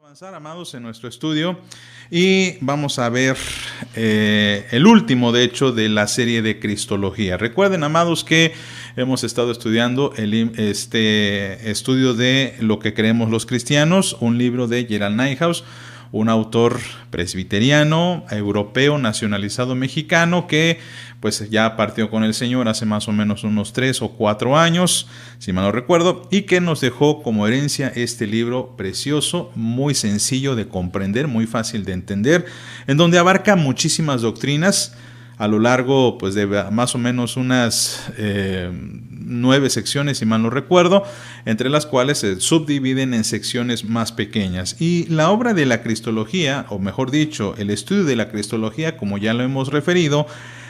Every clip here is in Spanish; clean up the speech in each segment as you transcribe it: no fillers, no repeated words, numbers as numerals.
Avanzar, amados, en nuestro estudio y vamos a ver el último, de hecho, de la serie de Cristología. Recuerden, amados, que hemos estado estudiando este estudio de Lo que creemos los cristianos, un libro de Gerald Niehaus, un autor presbiteriano, europeo, nacionalizado mexicano, que pues ya partió con el Señor hace más o menos unos 3 o 4 años, si mal no recuerdo, y que nos dejó como herencia este libro precioso, muy sencillo de comprender, muy fácil de entender, en donde abarca muchísimas doctrinas a lo largo pues de más o menos unas 9 secciones, si mal no recuerdo, entre las cuales se subdividen en secciones más pequeñas. Y la obra de la Cristología, o mejor dicho, el estudio de la Cristología, como ya lo hemos referido,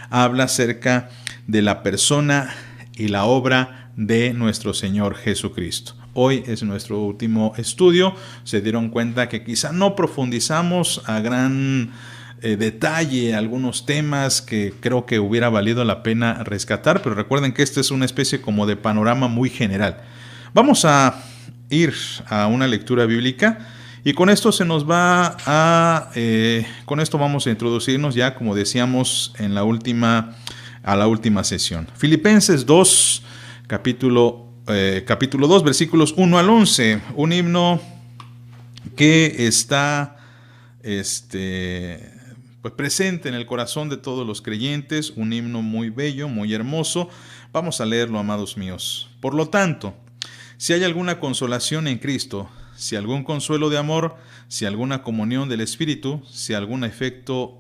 habla acerca de la persona y la obra de nuestro Señor Jesucristo. Hoy es nuestro último estudio. Se dieron cuenta que quizá no profundizamos a gran detalle algunos temas que creo que hubiera valido la pena rescatar, pero recuerden que esta es una especie como de panorama muy general. Vamos a ir a una lectura bíblica y con esto se nos va a con esto vamos a introducirnos ya, como decíamos en la última sesión. Filipenses 2, capítulo 2, versículos 1 al 11, un himno que está pues presente en el corazón de todos los creyentes, un himno muy bello, muy hermoso. Vamos a leerlo, amados míos. Por lo tanto, si hay alguna consolación en Cristo, si algún consuelo de amor, si alguna comunión del Espíritu, si algún afecto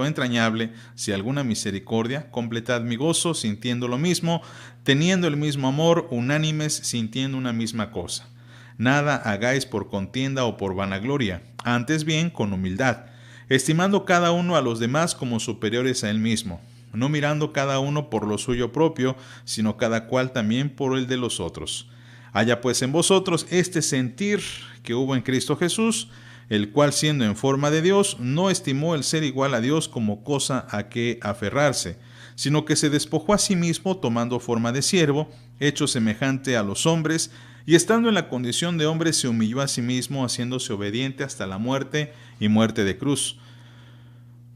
entrañable, si alguna misericordia, completad mi gozo sintiendo lo mismo, teniendo el mismo amor, unánimes, sintiendo una misma cosa. Nada hagáis por contienda o por vanagloria, antes bien con humildad, estimando cada uno a los demás como superiores a él mismo, no mirando cada uno por lo suyo propio, sino cada cual también por el de los otros. Haya pues en vosotros este sentir que hubo en Cristo Jesús, el cual siendo en forma de Dios, no estimó el ser igual a Dios como cosa a que aferrarse, sino que se despojó a sí mismo tomando forma de siervo, hecho semejante a los hombres, y estando en la condición de hombre se humilló a sí mismo, haciéndose obediente hasta la muerte y muerte de cruz.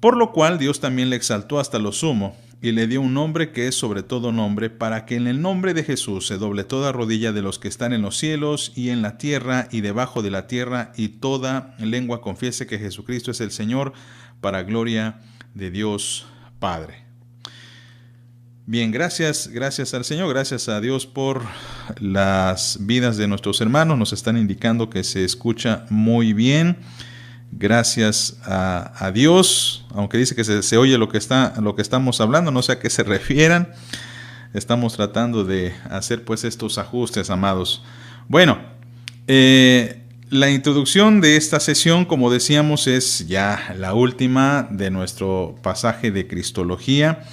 Por lo cual Dios también le exaltó hasta lo sumo, y le dio un nombre que es sobre todo nombre, para que en el nombre de Jesús se doble toda rodilla de los que están en los cielos y en la tierra y debajo de la tierra, y toda lengua confiese que Jesucristo es el Señor, para gloria de Dios Padre. Bien, gracias al Señor, gracias a Dios por las vidas de nuestros hermanos. Nos están indicando que se escucha muy bien. Gracias a Dios, aunque dice que se oye lo que estamos hablando, no sé a qué se refieran. Estamos tratando de hacer pues estos ajustes, amados. Bueno, la introducción de esta sesión, como decíamos, es ya la última de nuestro pasaje de Cristología.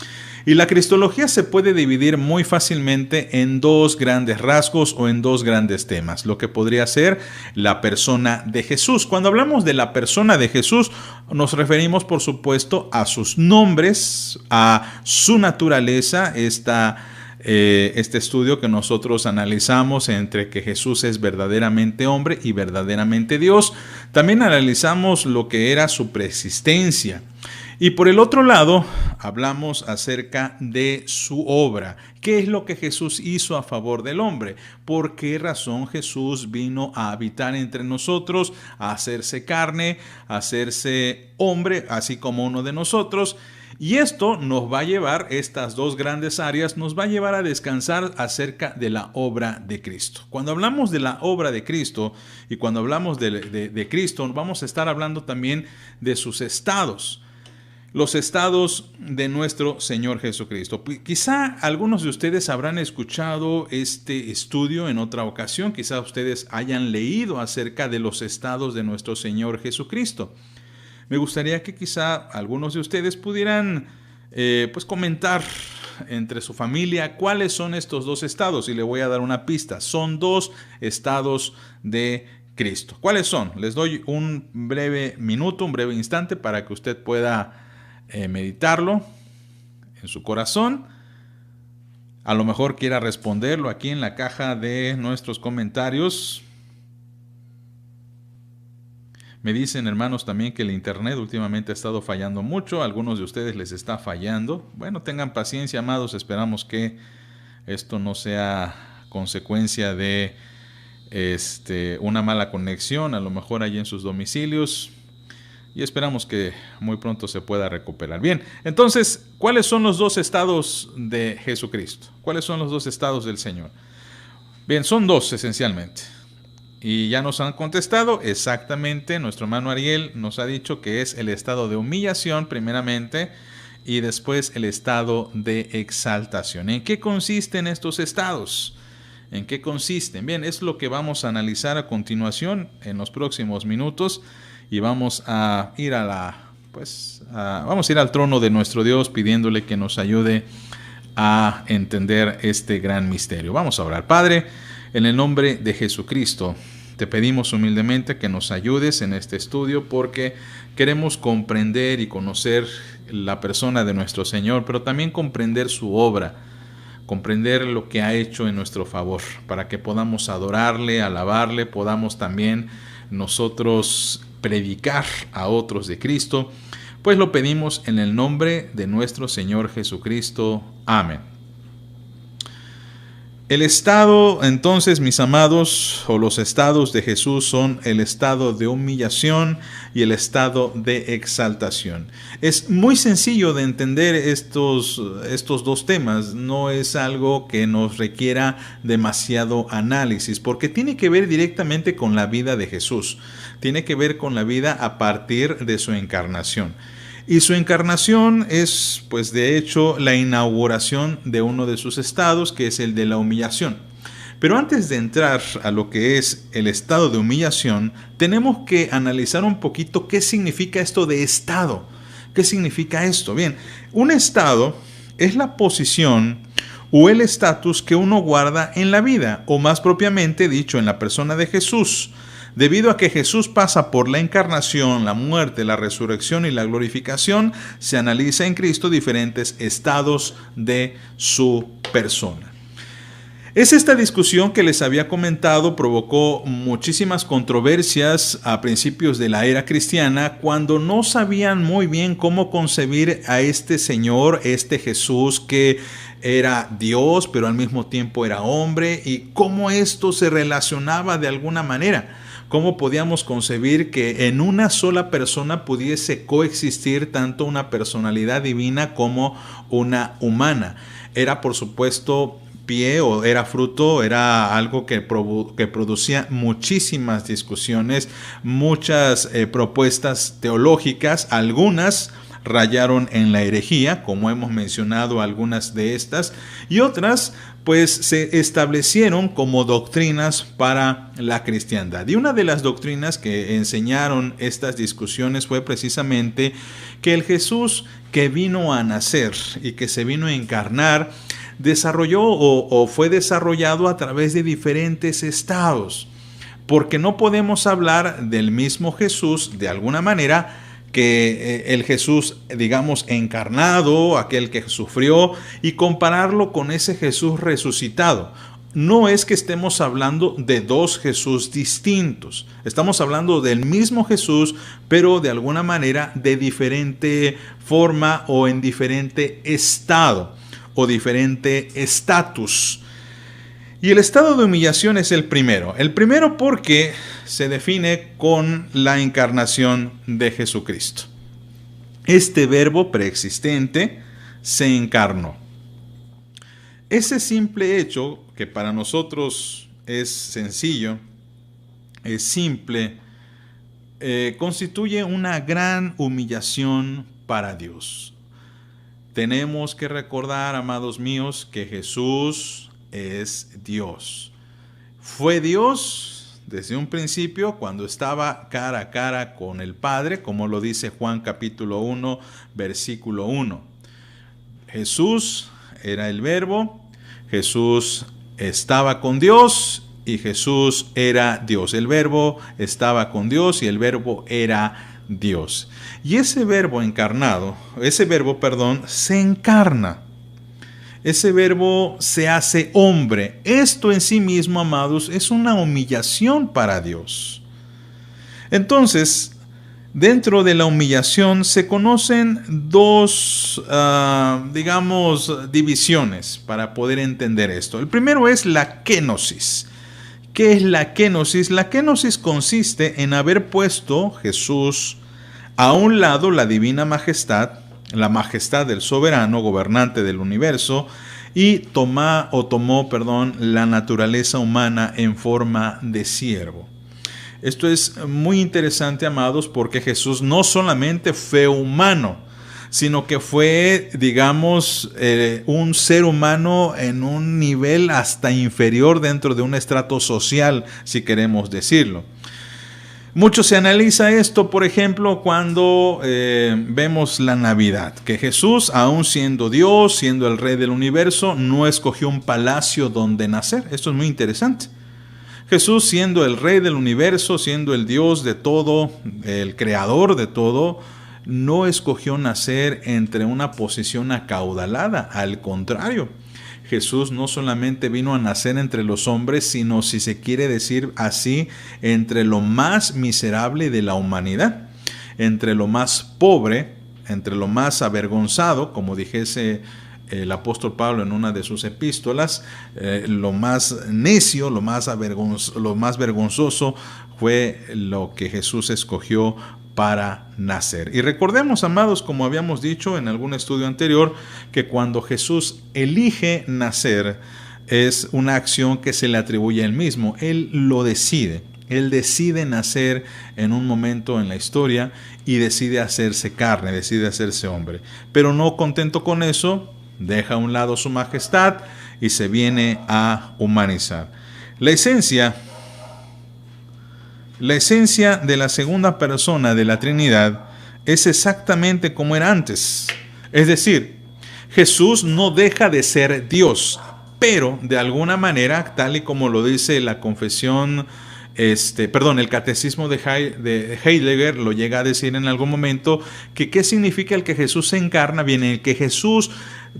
Y la Cristología se puede dividir muy fácilmente en dos grandes rasgos o en dos grandes temas, lo que podría ser la persona de Jesús. Cuando hablamos de la persona de Jesús, nos referimos, por supuesto, a sus nombres, a su naturaleza, este estudio que nosotros analizamos entre que Jesús es verdaderamente hombre y verdaderamente Dios. También analizamos lo que era su preexistencia. Y por el otro lado, hablamos acerca de su obra. ¿Qué es lo que Jesús hizo a favor del hombre? ¿Por qué razón Jesús vino a habitar entre nosotros, a hacerse carne, a hacerse hombre, así como uno de nosotros? Y esto nos va a llevar, estas dos grandes áreas, nos va a llevar a descansar acerca de la obra de Cristo. Cuando hablamos de la obra de Cristo y cuando hablamos de Cristo, vamos a estar hablando también de sus estados. Los estados de nuestro Señor Jesucristo. Quizá algunos de ustedes habrán escuchado este estudio en otra ocasión, quizá ustedes hayan leído acerca de los estados de nuestro Señor Jesucristo. Me gustaría que quizá algunos de ustedes pudieran pues comentar entre su familia cuáles son estos dos estados, y le voy a dar una pista. Son dos estados de Cristo. ¿Cuáles son? Les doy un breve minuto, un breve instante para que usted pueda meditarlo en su corazón. A lo mejor quiera responderlo aquí en la caja de nuestros comentarios. Me dicen, hermanos, también que el internet últimamente ha estado fallando mucho. A algunos de ustedes les está fallando. Bueno, tengan paciencia, amados. Esperamos que esto no sea consecuencia de una mala conexión, a lo mejor allí en sus domicilios. Y esperamos que muy pronto se pueda recuperar. Bien, entonces, ¿cuáles son los dos estados de Jesucristo? ¿Cuáles son los dos estados del Señor? Bien, son dos esencialmente. Y ya nos han contestado exactamente. Nuestro hermano Ariel nos ha dicho que es el estado de humillación primeramente y después el estado de exaltación. ¿En qué consisten estos estados? ¿En qué consisten? Bien, es lo que vamos a analizar a continuación en los próximos minutos y vamos a ir vamos a ir al trono de nuestro Dios pidiéndole que nos ayude a entender este gran misterio. Vamos a orar. Padre, en el nombre de Jesucristo, te pedimos humildemente que nos ayudes en este estudio porque queremos comprender y conocer la persona de nuestro Señor, pero también comprender su obra, comprender lo que ha hecho en nuestro favor, para que podamos adorarle, alabarle, podamos también nosotros predicar a otros de Cristo, pues lo pedimos en el nombre de nuestro Señor Jesucristo. Amén. El estado, entonces, mis amados, o los estados de Jesús son el estado de humillación y el estado de exaltación. Es muy sencillo de entender estos dos temas, no es algo que nos requiera demasiado análisis, porque tiene que ver directamente con la vida de Jesús, tiene que ver con la vida a partir de su encarnación. Y su encarnación es, pues de hecho, la inauguración de uno de sus estados, que es el de la humillación. Pero antes de entrar a lo que es el estado de humillación, tenemos que analizar un poquito qué significa esto de estado. ¿Qué significa esto? Bien, un estado es la posición o el estatus que uno guarda en la vida, o más propiamente dicho, en la persona de Jesús. Debido a que Jesús pasa por la encarnación, la muerte, la resurrección y la glorificación, se analiza en Cristo diferentes estados de su persona. Es esta discusión que les había comentado provocó muchísimas controversias a principios de la era cristiana cuando no sabían muy bien cómo concebir a este Señor, este Jesús que era Dios pero al mismo tiempo era hombre, y cómo esto se relacionaba de alguna manera. ¿Cómo podíamos concebir que en una sola persona pudiese coexistir tanto una personalidad divina como una humana? Era, por supuesto, era fruto, era algo que producía muchísimas discusiones, muchas propuestas teológicas, algunas rayaron en la herejía, como hemos mencionado algunas de estas, y otras pues se establecieron como doctrinas para la cristiandad. Y una de las doctrinas que enseñaron estas discusiones fue precisamente que el Jesús que vino a nacer y que se vino a encarnar desarrolló o fue desarrollado a través de diferentes estados, porque no podemos hablar del mismo Jesús de alguna manera que el Jesús, digamos, encarnado, aquel que sufrió, y compararlo con ese Jesús resucitado. No es que estemos hablando de dos Jesús distintos. Estamos hablando del mismo Jesús, pero de alguna manera de diferente forma o en diferente estado o diferente estatus. Y el estado de humillación es el primero. El primero porque se define con la encarnación de Jesucristo. Este verbo preexistente se encarnó. Ese simple hecho, que para nosotros es sencillo, es simple, constituye una gran humillación para Dios. Tenemos que recordar, amados míos, que Jesús es Dios. Fue Dios desde un principio cuando estaba cara a cara con el Padre, como lo dice Juan capítulo 1, versículo 1. Jesús era el Verbo, Jesús estaba con Dios y Jesús era Dios. El Verbo estaba con Dios y el Verbo era Dios. Y ese verbo se encarna. Ese verbo se hace hombre. Esto en sí mismo, amados, es una humillación para Dios. Entonces, dentro de la humillación se conocen dos, divisiones para poder entender esto. El primero es la kénosis. ¿Qué es la kénosis? La kénosis consiste en haber puesto Jesús a un lado la divina majestad, la majestad del soberano, gobernante del universo, y tomó, la naturaleza humana en forma de siervo. Esto es muy interesante, amados, porque Jesús no solamente fue humano, sino que fue, un ser humano en un nivel hasta inferior dentro de un estrato social, si queremos decirlo. Mucho se analiza esto, por ejemplo, cuando vemos la Navidad, que Jesús, aún siendo Dios, siendo el Rey del universo, no escogió un palacio donde nacer. Esto es muy interesante. Jesús, siendo el Rey del universo, siendo el Dios de todo, el Creador de todo, no escogió nacer entre una posición acaudalada. Al contrario, Jesús no solamente vino a nacer entre los hombres, sino, si se quiere decir así, entre lo más miserable de la humanidad, entre lo más pobre, entre lo más avergonzado, como dijese el apóstol Pablo en una de sus epístolas, lo más necio, lo más vergonzoso fue lo que Jesús escogió para nacer. Y recordemos, amados, como habíamos dicho en algún estudio anterior, que cuando Jesús elige nacer, es una acción que se le atribuye a él mismo. Él lo decide. Él decide nacer en un momento en la historia y decide hacerse carne, decide hacerse hombre. Pero no contento con eso, deja a un lado su majestad y se viene a humanizar. La esencia de la segunda persona de la Trinidad es exactamente como era antes. Es decir, Jesús no deja de ser Dios, pero de alguna manera, tal y como lo dice la confesión, el catecismo de Heidegger lo llega a decir en algún momento, que ¿qué significa el que Jesús se encarna? Viene el que Jesús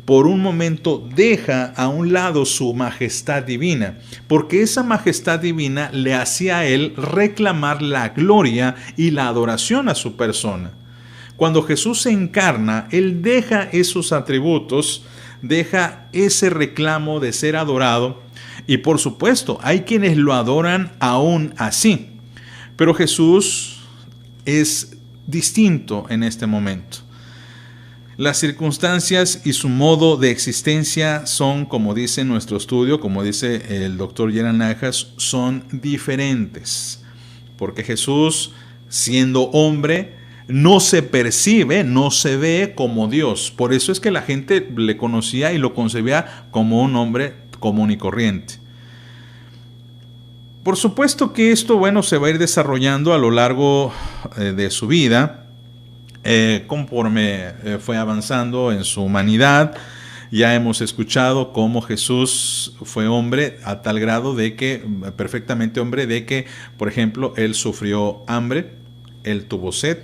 por un momento deja a un lado su majestad divina, porque esa majestad divina le hacía a él reclamar la gloria y la adoración a su persona. Cuando Jesús se encarna, él deja esos atributos, deja ese reclamo de ser adorado, y por supuesto, hay quienes lo adoran aún así. Pero Jesús es distinto en este momento. Las circunstancias y su modo de existencia son, como dice nuestro estudio, como dice el doctor Yeran Najas, son diferentes. Porque Jesús, siendo hombre, no se percibe, no se ve como Dios. Por eso es que la gente le conocía y lo concebía como un hombre común y corriente. Por supuesto que esto, se va a ir desarrollando a lo largo de su vida, conforme fue avanzando en su humanidad. Ya hemos escuchado cómo Jesús fue hombre a tal grado de que, perfectamente hombre, de que, por ejemplo, él sufrió hambre, él tuvo sed,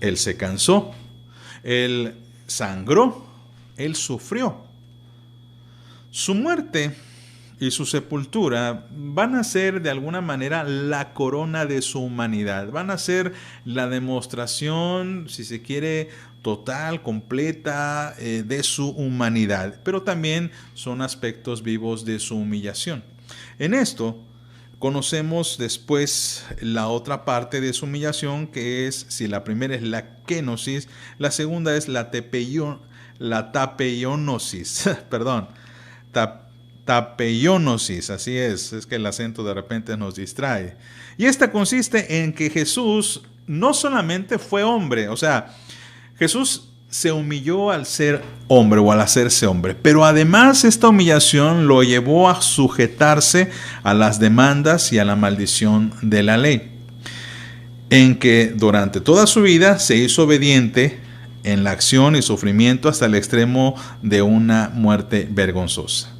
él se cansó, él sangró, él sufrió. Su muerte y su sepultura van a ser de alguna manera la corona de su humanidad. Van a ser la demostración, si se quiere, total, completa de su humanidad. Pero también son aspectos vivos de su humillación. En esto conocemos después la otra parte de su humillación, que es, si la primera es la kénosis, la segunda es la tapeionosis, perdón, tapeionosis, así es que el acento de repente nos distrae. Y esta consiste en que Jesús no solamente fue hombre, Jesús se humilló al ser hombre o al hacerse hombre, pero además esta humillación lo llevó a sujetarse a las demandas y a la maldición de la ley, en que durante toda su vida se hizo obediente en la acción y sufrimiento hasta el extremo de una muerte vergonzosa.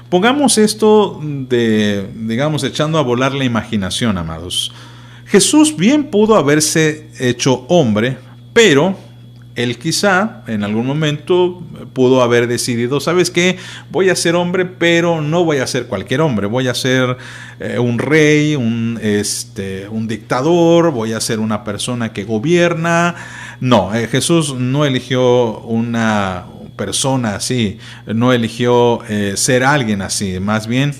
Pongamos esto echando a volar la imaginación, amados. Jesús bien pudo haberse hecho hombre, pero Él quizá en algún momento pudo haber decidido, ¿sabes qué? Voy a ser hombre, pero no voy a ser cualquier hombre. Voy a ser un rey, un dictador, voy a ser una persona que gobierna. No, Jesús no eligió una persona así, no eligió ser alguien así. Más bien,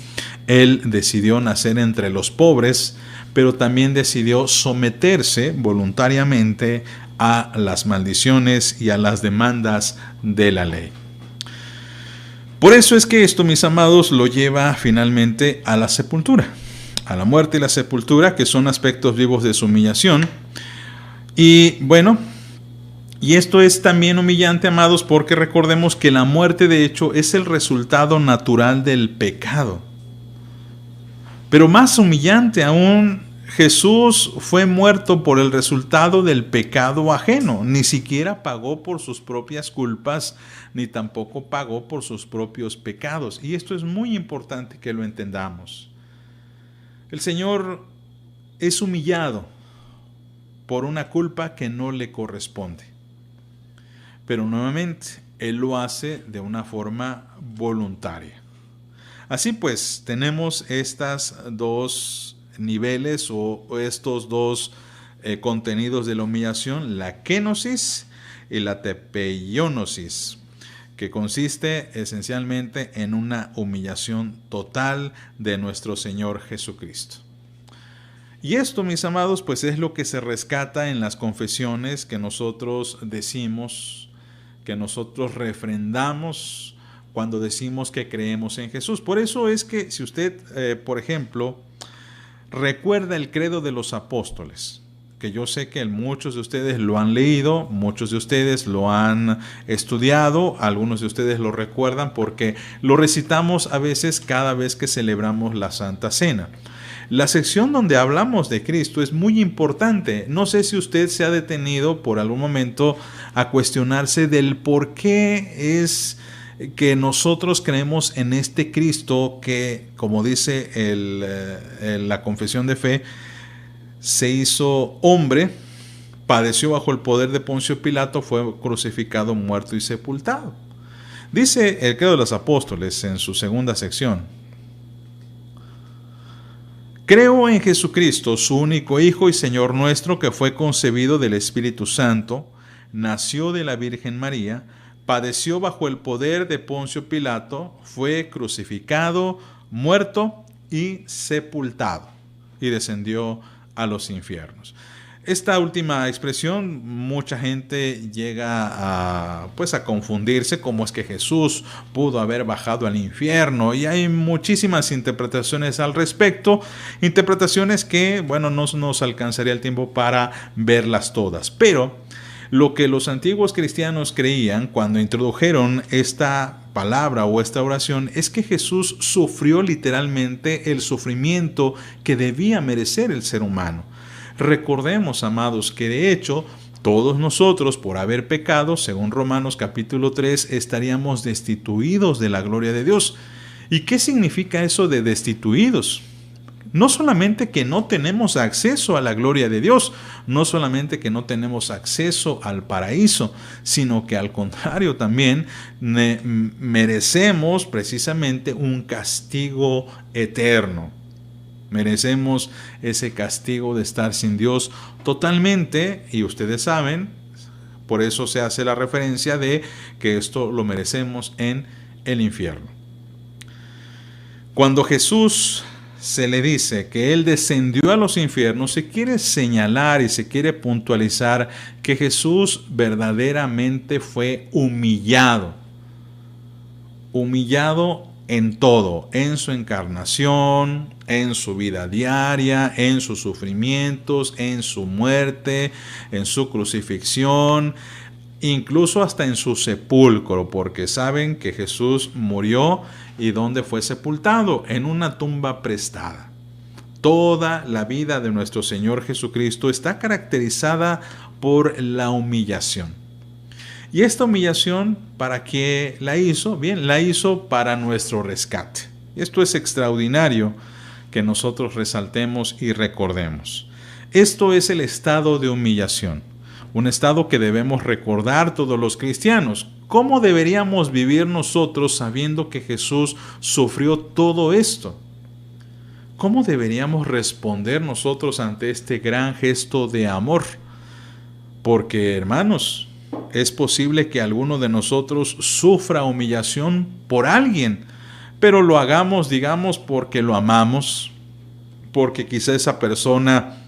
Él decidió nacer entre los pobres, pero también decidió someterse voluntariamente a las maldiciones y a las demandas de la ley. Por eso es que esto, mis amados, lo lleva finalmente a la sepultura, a la muerte y la sepultura, que son aspectos vivos de su humillación. Y bueno, y esto es también humillante, amados, porque recordemos que la muerte, de hecho, es el resultado natural del pecado. Pero más humillante aún, Jesús fue muerto por el resultado del pecado ajeno. Ni siquiera pagó por sus propias culpas, ni tampoco pagó por sus propios pecados. Y esto es muy importante que lo entendamos. El Señor es humillado por una culpa que no le corresponde. Pero nuevamente, Él lo hace de una forma voluntaria. Así pues, tenemos estas dos niveles o estos dos contenidos de la humillación, la kenosis y la tepeionosis, que consiste esencialmente en una humillación total de nuestro Señor Jesucristo. Y esto, mis amados, pues es lo que se rescata en las confesiones que nosotros decimos, que nosotros refrendamos cuando decimos que creemos en Jesús. Por eso es que si usted, por ejemplo, recuerda el credo de los apóstoles, que yo sé que muchos de ustedes lo han leído, muchos de ustedes lo han estudiado, algunos de ustedes lo recuerdan porque lo recitamos a veces cada vez que celebramos la Santa Cena. La sección donde hablamos de Cristo es muy importante. No sé si usted se ha detenido por algún momento a cuestionarse del por qué es que nosotros creemos en este Cristo que, como dice la confesión de fe, se hizo hombre, padeció bajo el poder de Poncio Pilato, fue crucificado, muerto y sepultado. Dice el credo de los apóstoles en su segunda sección: creo en Jesucristo, su único Hijo y Señor nuestro, que fue concebido del Espíritu Santo, nació de la Virgen María, padeció bajo el poder de Poncio Pilato, fue crucificado, muerto y sepultado, y descendió a los infiernos. Esta última expresión, mucha gente llega a confundirse cómo es que Jesús pudo haber bajado al infierno, y hay muchísimas interpretaciones al respecto, interpretaciones que, bueno, no nos alcanzaría el tiempo para verlas todas, pero lo que los antiguos cristianos creían cuando introdujeron esta palabra o esta oración es que Jesús sufrió literalmente el sufrimiento que debía merecer el ser humano. Recordemos, amados, que de hecho todos nosotros, por haber pecado, según Romanos capítulo 3, estaríamos destituidos de la gloria de Dios. ¿Y qué significa eso de destituidos? No solamente que no tenemos acceso a la gloria de Dios, no solamente que no tenemos acceso al paraíso, sino que al contrario también merecemos precisamente un castigo eterno. Merecemos ese castigo de estar sin Dios totalmente, y ustedes saben, por eso se hace la referencia de que esto lo merecemos en el infierno. Cuando Jesús se le dice que Él descendió a los infiernos, se quiere señalar y se quiere puntualizar que Jesús verdaderamente fue humillado. Humillado en todo, en su encarnación, en su vida diaria, en sus sufrimientos, en su muerte, en su crucifixión, incluso hasta en su sepulcro, porque saben que Jesús murió y ¿dónde fue sepultado? En una tumba prestada. Toda la vida de nuestro Señor Jesucristo está caracterizada por la humillación. Y esta humillación, ¿para qué la hizo? Bien, la hizo para nuestro rescate. Esto es extraordinario que nosotros resaltemos y recordemos. Esto es el estado de humillación. un estado que debemos recordar todos los cristianos. ¿Cómo deberíamos vivir nosotros sabiendo que Jesús sufrió todo esto? ¿Cómo deberíamos responder nosotros ante este gran gesto de amor? Porque, hermanos, es posible que alguno de nosotros sufra humillación por alguien, pero lo hagamos, digamos, porque lo amamos, porque quizá esa persona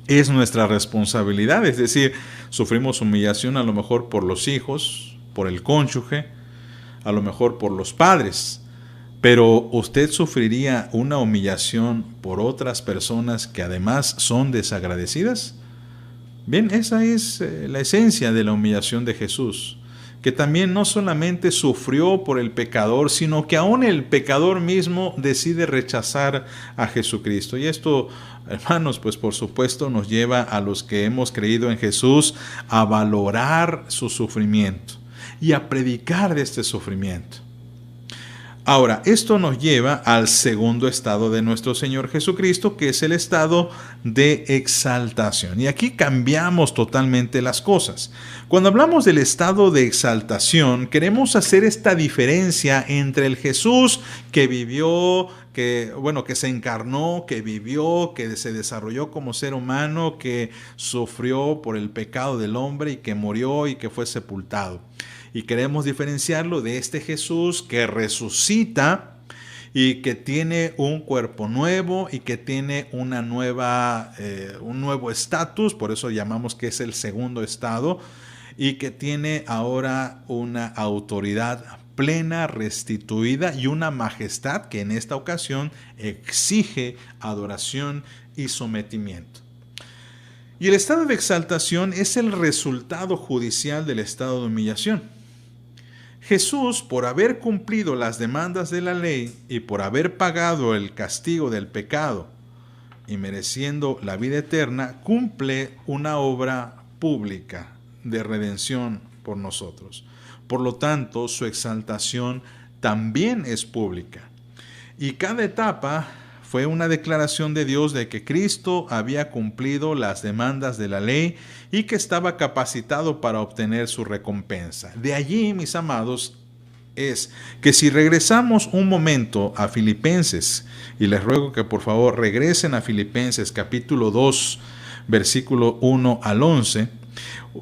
es nuestra responsabilidad. Es decir, sufrimos humillación a lo mejor por los hijos, por el cónyuge, a lo mejor por los padres. Pero ¿usted sufriría una humillación por otras personas que además son desagradecidas? Bien, esa es la esencia de la humillación de Jesús, que también no solamente sufrió por el pecador, sino que aún el pecador mismo decide rechazar a Jesucristo. Y esto, hermanos, pues por supuesto nos lleva a los que hemos creído en Jesús a valorar su sufrimiento y a predicar de este sufrimiento. Ahora, esto nos lleva al segundo estado de nuestro Señor Jesucristo, que es el estado de exaltación. Y aquí cambiamos totalmente las cosas. Cuando hablamos del estado de exaltación, queremos hacer esta diferencia entre el Jesús que vivió, que se encarnó, que vivió, que se desarrolló como ser humano, que sufrió por el pecado del hombre y que murió y que fue sepultado. Y queremos diferenciarlo de este Jesús que resucita y que tiene un cuerpo nuevo y que tiene un nuevo estatus, por eso llamamos que es el segundo estado, y que tiene ahora una autoridad plena, restituida y una majestad que en esta ocasión exige adoración y sometimiento. Y el estado de exaltación es el resultado judicial del estado de humillación. Jesús, por haber cumplido las demandas de la ley y por haber pagado el castigo del pecado y mereciendo la vida eterna, cumple una obra pública de redención por nosotros. Por lo tanto, su exaltación también es pública. Y cada etapa fue una declaración de Dios de que Cristo había cumplido las demandas de la ley y que estaba capacitado para obtener su recompensa. De allí, mis amados, es que si regresamos un momento a Filipenses, y les ruego que por favor regresen a Filipenses capítulo 2, versículo 1 al 11,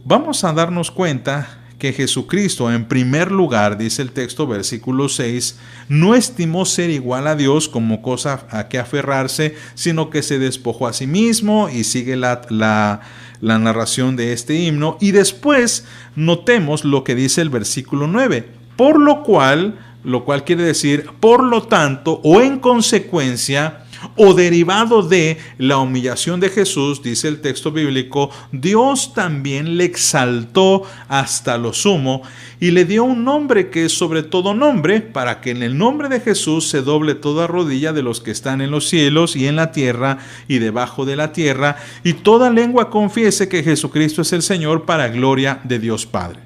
vamos a darnos cuenta que Jesucristo, en primer lugar, dice el texto, versículo 6, no estimó ser igual a Dios como cosa a que aferrarse, sino que se despojó a sí mismo, y sigue la narración de este himno. Y después notemos lo que dice el versículo 9, por lo cual quiere decir, por lo tanto, o en consecuencia, o derivado de la humillación de Jesús, dice el texto bíblico, Dios también le exaltó hasta lo sumo y le dio un nombre que es sobre todo nombre, para que en el nombre de Jesús se doble toda rodilla de los que están en los cielos y en la tierra y debajo de la tierra, y toda lengua confiese que Jesucristo es el Señor, para gloria de Dios Padre.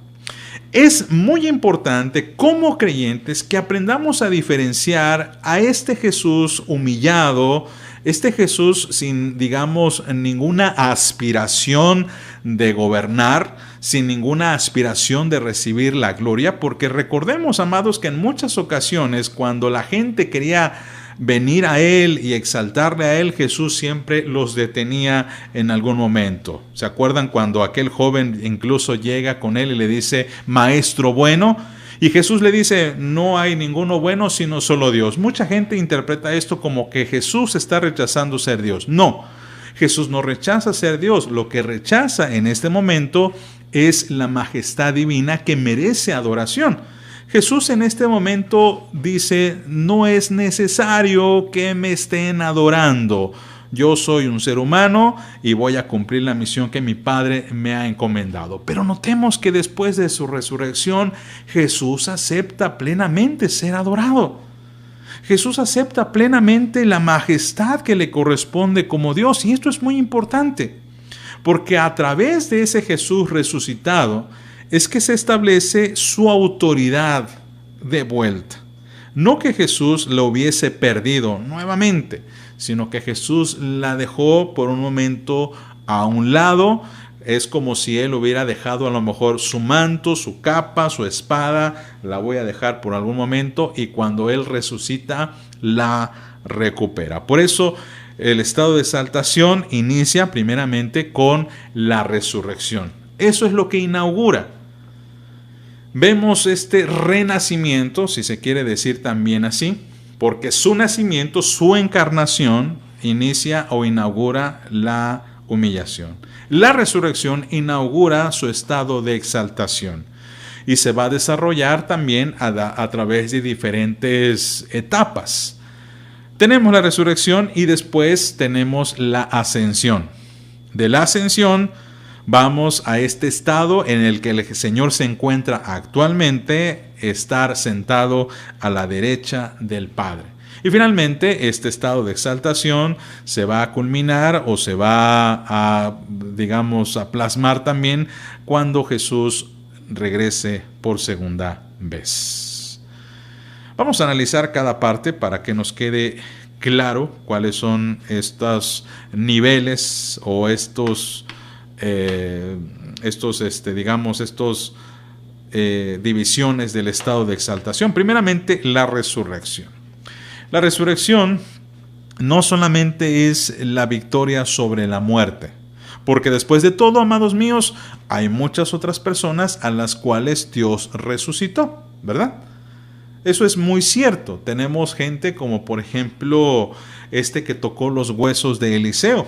Es muy importante como creyentes que aprendamos a diferenciar a este Jesús humillado, este Jesús sin, digamos, ninguna aspiración de gobernar, sin ninguna aspiración de recibir la gloria, porque recordemos, amados, que en muchas ocasiones cuando la gente quería venir a Él y exaltarle a Él, Jesús siempre los detenía en algún momento. ¿Se acuerdan cuando aquel joven incluso llega con Él y le dice, Maestro bueno? Y Jesús le dice, no hay ninguno bueno sino solo Dios. Mucha gente interpreta esto como que Jesús está rechazando ser Dios. No, Jesús no rechaza ser Dios. Lo que rechaza en este momento es la majestad divina que merece adoración. Jesús en este momento dice, no es necesario que me estén adorando. Yo soy un ser humano y voy a cumplir la misión que mi Padre me ha encomendado. Pero notemos que después de su resurrección, Jesús acepta plenamente ser adorado. Jesús acepta plenamente la majestad que le corresponde como Dios. Y esto es muy importante, porque a través de ese Jesús resucitado, es que se establece su autoridad de vuelta. No que Jesús la hubiese perdido nuevamente, sino que Jesús la dejó por un momento a un lado, Es como si Él hubiera dejado a lo mejor su manto, su capa, su espada, la voy a dejar por algún momento, y cuando Él resucita, la recupera. Por eso el estado de exaltación inicia primeramente con la resurrección. Eso es lo que inaugura. Vemos este renacimiento, si se quiere decir también así, porque su nacimiento, su encarnación, inicia o inaugura la humillación. La resurrección inaugura su estado de exaltación y se va a desarrollar también a través de diferentes etapas. Tenemos la resurrección y después tenemos la ascensión. De la ascensión vamos a este estado en el que el Señor se encuentra actualmente, estar sentado a la derecha del Padre. Y finalmente, este estado de exaltación se va a culminar o se va a, digamos, a plasmar también cuando Jesús regrese por segunda vez. Vamos a analizar cada parte para que nos quede claro cuáles son estos niveles o estos divisiones del estado de exaltación. Primeramente, la resurrección. La resurrección no solamente es la victoria sobre la muerte, porque después de todo, amados míos, hay muchas otras personas a las cuales Dios resucitó, ¿verdad? Eso es muy cierto. Tenemos gente como, por ejemplo, este que tocó los huesos de Eliseo.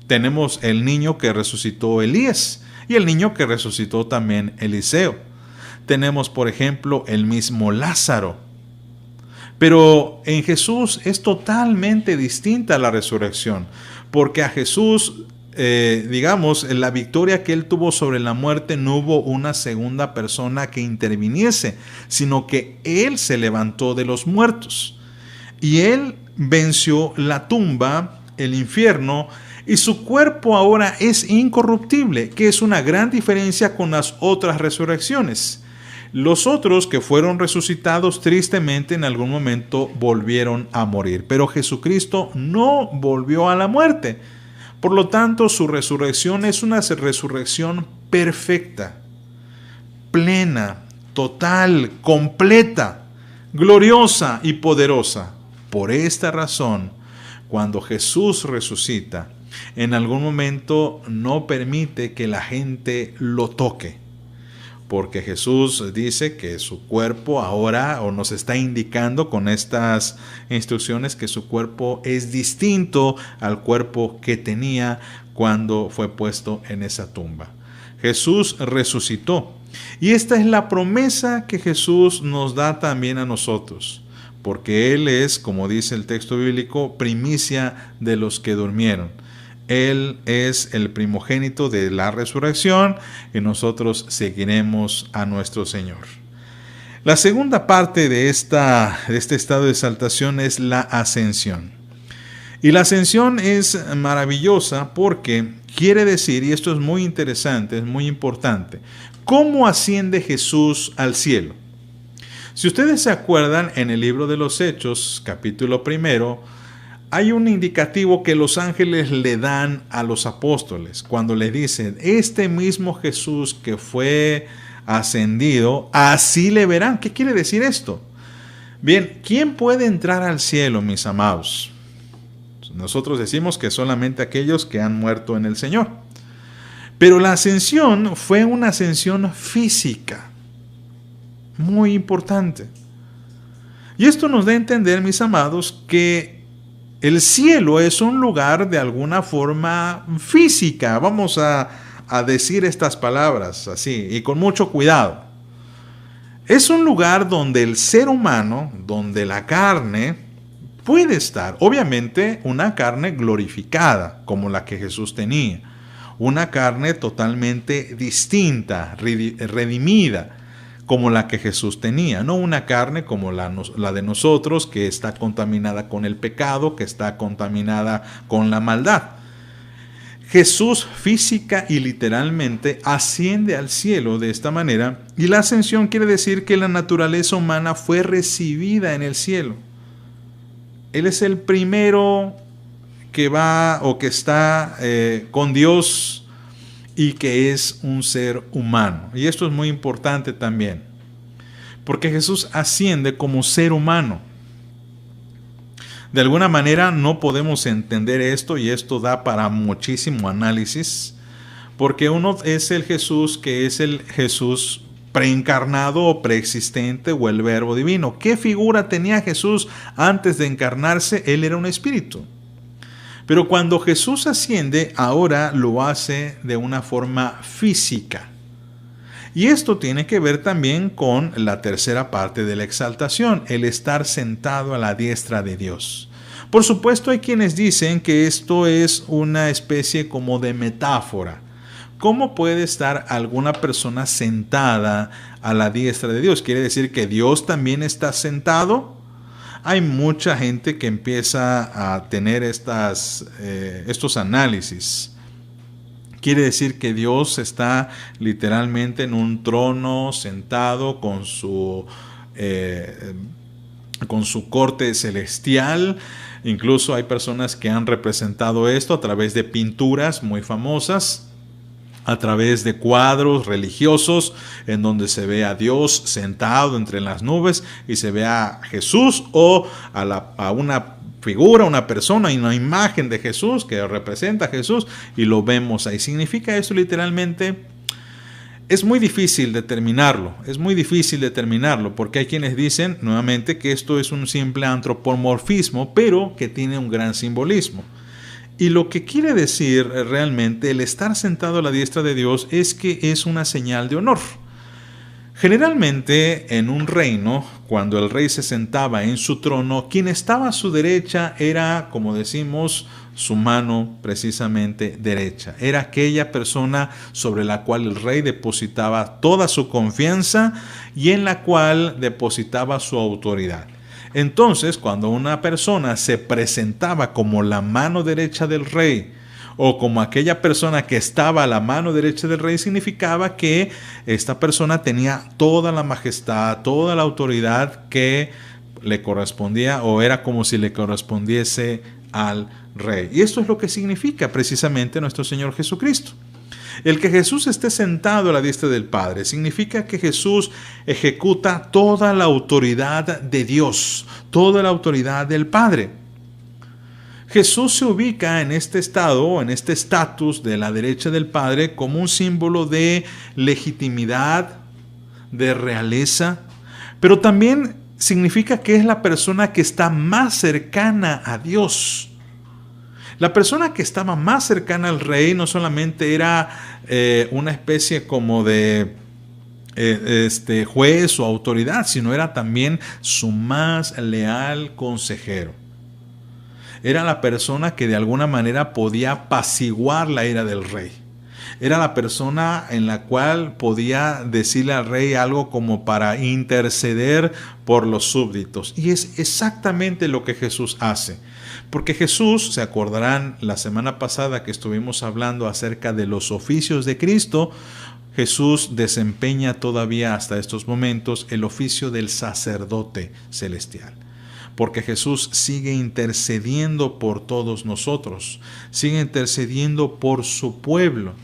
Tenemos el niño que resucitó Elías y el niño que resucitó también Eliseo. Tenemos, por ejemplo, el mismo Lázaro. Pero en Jesús es totalmente distinta la resurrección, porque a Jesús, en la victoria que Él tuvo sobre la muerte, no hubo una segunda persona que interviniese, sino que Él se levantó de los muertos. Y Él venció la tumba, el infierno, y su cuerpo ahora es incorruptible, que es una gran diferencia con las otras resurrecciones. Los otros que fueron resucitados tristemente en algún momento volvieron a morir, pero Jesucristo no volvió a la muerte. Por lo tanto, su resurrección es una resurrección perfecta, plena, total, completa, gloriosa y poderosa. Por esta razón, cuando Jesús resucita, en algún momento no permite que la gente lo toque. Porque Jesús dice que su cuerpo ahora, o nos está indicando con estas instrucciones, que su cuerpo es distinto al cuerpo que tenía cuando fue puesto en esa tumba. Jesús resucitó. Y esta es la promesa que Jesús nos da también a nosotros. Porque Él es, como dice el texto bíblico, primicia de los que durmieron. Él es el primogénito de la resurrección y nosotros seguiremos a nuestro Señor. La segunda parte de este estado de exaltación es la ascensión. Y la ascensión es maravillosa porque quiere decir, y esto es muy interesante, es muy importante, ¿cómo asciende Jesús al cielo? Si ustedes se acuerdan, en el libro de los Hechos, capítulo 1, hay un indicativo que los ángeles le dan a los apóstoles cuando les dicen, este mismo Jesús que fue ascendido, así le verán. ¿Qué quiere decir esto? Bien, ¿quién puede entrar al cielo, mis amados? Nosotros decimos que solamente aquellos que han muerto en el Señor. Pero la ascensión fue una ascensión física, muy importante. Y esto nos da a entender, mis amados, que el cielo es un lugar de alguna forma física. Vamos a decir estas palabras así y con mucho cuidado. Es un lugar donde el ser humano, donde la carne puede estar. Obviamente una carne glorificada como la que Jesús tenía. Una carne totalmente distinta, redimida, como la que Jesús tenía, no una carne como la de nosotros, que está contaminada con el pecado, que está contaminada con la maldad. Jesús física y literalmente asciende al cielo de esta manera, y la ascensión quiere decir que la naturaleza humana fue recibida en el cielo. Él es el primero que va o que está con Dios, y que es un ser humano. Y esto es muy importante también, porque Jesús asciende como ser humano. De alguna manera no podemos entender esto, y esto da para muchísimo análisis, porque uno es el Jesús que es el Jesús preencarnado o preexistente, o el Verbo divino. ¿Qué figura tenía Jesús antes de encarnarse? Él era un espíritu. Pero cuando Jesús asciende, ahora lo hace de una forma física. Y esto tiene que ver también con la tercera parte de la exaltación, el estar sentado a la diestra de Dios. Por supuesto, hay quienes dicen que esto es una especie como de metáfora. ¿Cómo puede estar alguna persona sentada a la diestra de Dios? ¿Quiere decir que Dios también está sentado? Hay mucha gente que empieza a tener estos análisis. Quiere decir que Dios está literalmente en un trono sentado con su corte celestial. Incluso hay personas que han representado esto a través de pinturas muy famosas, a través de cuadros religiosos en donde se ve a Dios sentado entre las nubes y se ve a Jesús o a una figura, una persona y una imagen de Jesús que representa a Jesús, y lo vemos ahí. ¿Significa eso literalmente? Es muy difícil determinarlo, porque hay quienes dicen nuevamente que esto es un simple antropomorfismo, pero que tiene un gran simbolismo. Y lo que quiere decir realmente el estar sentado a la diestra de Dios es que es una señal de honor. Generalmente en un reino, cuando el rey se sentaba en su trono, quien estaba a su derecha era, como decimos, su mano precisamente derecha. Era aquella persona sobre la cual el rey depositaba toda su confianza y en la cual depositaba su autoridad. Entonces, cuando una persona se presentaba como la mano derecha del rey, o como aquella persona que estaba a la mano derecha del rey, significaba que esta persona tenía toda la majestad, toda la autoridad que le correspondía, o era como si le correspondiese al rey. Y esto es lo que significa precisamente nuestro Señor Jesucristo. El que Jesús esté sentado a la diestra del Padre significa que Jesús ejecuta toda la autoridad de Dios, toda la autoridad del Padre. Jesús se ubica en este estado, en este estatus de la derecha del Padre, como un símbolo de legitimidad, de realeza, pero también significa que es la persona que está más cercana a Dios. La persona que estaba más cercana al rey no solamente era una especie como de juez o autoridad, sino era también su más leal consejero. Era la persona que de alguna manera podía apaciguar la ira del rey. Era la persona en la cual podía decirle al rey algo como para interceder por los súbditos. Y es exactamente lo que Jesús hace. Porque Jesús, se acordarán la semana pasada que estuvimos hablando acerca de los oficios de Cristo, Jesús desempeña todavía hasta estos momentos el oficio del sacerdote celestial. Porque Jesús sigue intercediendo por todos nosotros, sigue intercediendo por su pueblo.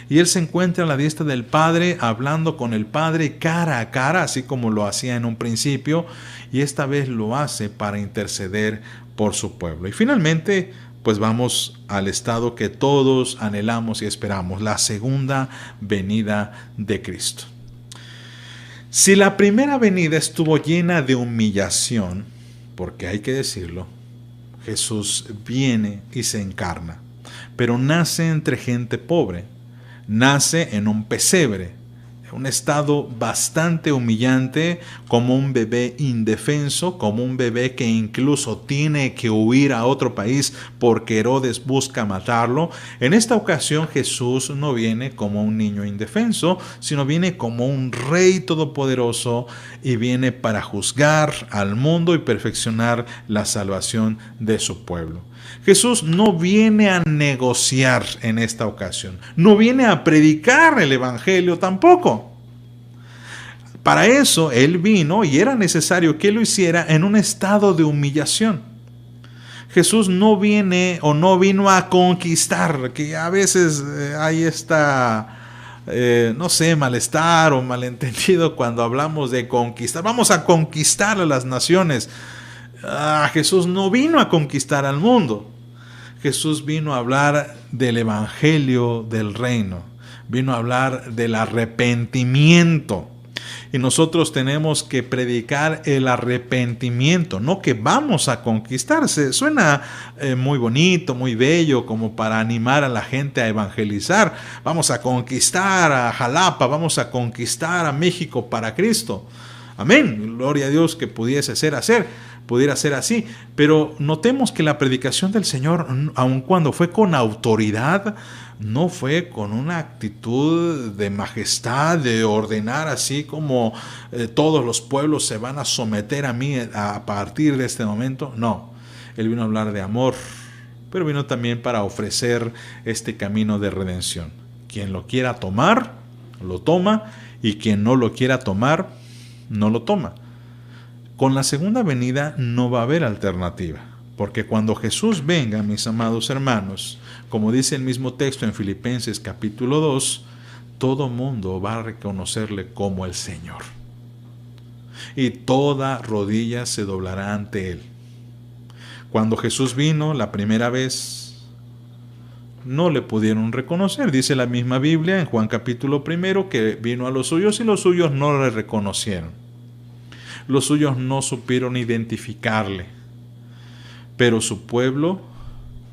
Y Él se encuentra a la diestra del Padre, hablando con el Padre cara a cara, así como lo hacía en un principio, y esta vez lo hace para interceder por su pueblo. Y finalmente, pues vamos al estado que todos anhelamos y esperamos, la segunda venida de Cristo. Si la primera venida estuvo llena de humillación, porque hay que decirlo, Jesús viene y se encarna, pero nace entre gente pobre, nace en un pesebre, un estado bastante humillante, como un bebé indefenso, como un bebé que incluso tiene que huir a otro país porque Herodes busca matarlo. En esta ocasión Jesús no viene como un niño indefenso, sino viene como un rey todopoderoso y viene para juzgar al mundo y perfeccionar la salvación de su pueblo. Jesús no viene a negociar en esta ocasión, no viene a predicar el evangelio tampoco. Para eso Él vino y era necesario que lo hiciera en un estado de humillación. Jesús no viene o no vino a conquistar, que a veces hay esta, no sé, malestar o malentendido cuando hablamos de conquistar. Vamos a conquistar a las naciones. Jesús no vino a conquistar al mundo. Jesús vino a hablar del evangelio del reino. Vino a hablar del arrepentimiento. Y nosotros tenemos que predicar el arrepentimiento, no que vamos a conquistarse. Suena muy bonito, muy bello, como para animar a la gente a evangelizar. Vamos a conquistar a Jalapa, vamos a conquistar a México para Cristo. Amén. Gloria a Dios que pudiera ser así. Pero notemos que la predicación del Señor, aun cuando fue con autoridad, no fue con una actitud de majestad, de ordenar así como todos los pueblos se van a someter a mí a partir de este momento. No, Él vino a hablar de amor, pero vino también para ofrecer este camino de redención. Quien lo quiera tomar, lo toma, y quien no lo quiera tomar, no lo toma. Con la segunda venida no va a haber alternativa. Porque cuando Jesús venga, mis amados hermanos, como dice el mismo texto en Filipenses capítulo 2, todo mundo va a reconocerle como el Señor. Y toda rodilla se doblará ante Él. Cuando Jesús vino la primera vez, no le pudieron reconocer. Dice la misma Biblia en Juan capítulo 1 que vino a los suyos y los suyos no le reconocieron. Los suyos no supieron identificarle. Pero su pueblo,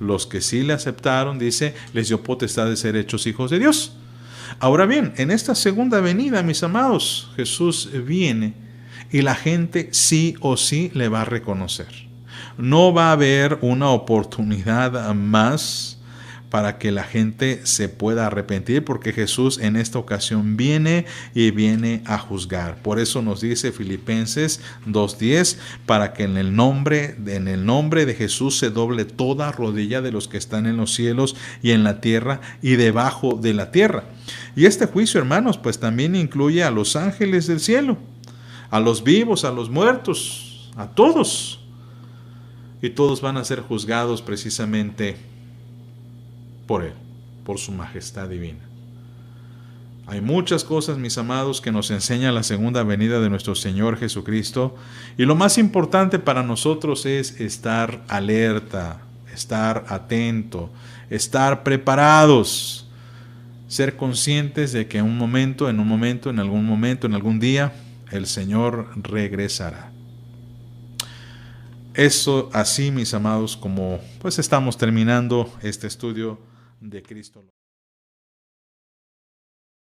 los que sí le aceptaron, dice, les dio potestad de ser hechos hijos de Dios. Ahora bien, en esta segunda venida, mis amados, Jesús viene y la gente sí o sí le va a reconocer. No va a haber una oportunidad más para que la gente se pueda arrepentir, porque Jesús en esta ocasión viene y viene a juzgar. Por eso nos dice Filipenses 2:10, para que en el nombre de Jesús se doble toda rodilla de los que están en los cielos y en la tierra y debajo de la tierra. Y este juicio, hermanos, pues también incluye a los ángeles del cielo, a los vivos, a los muertos, a todos. Y todos van a ser juzgados precisamente por Él, por su majestad divina. Hay muchas cosas, mis amados, que nos enseña la segunda venida de nuestro Señor Jesucristo, y lo más importante para nosotros es estar alerta, estar atento, estar preparados, ser conscientes de que en algún día, el Señor regresará. Eso así, mis amados, como pues estamos terminando este estudio de Cristo.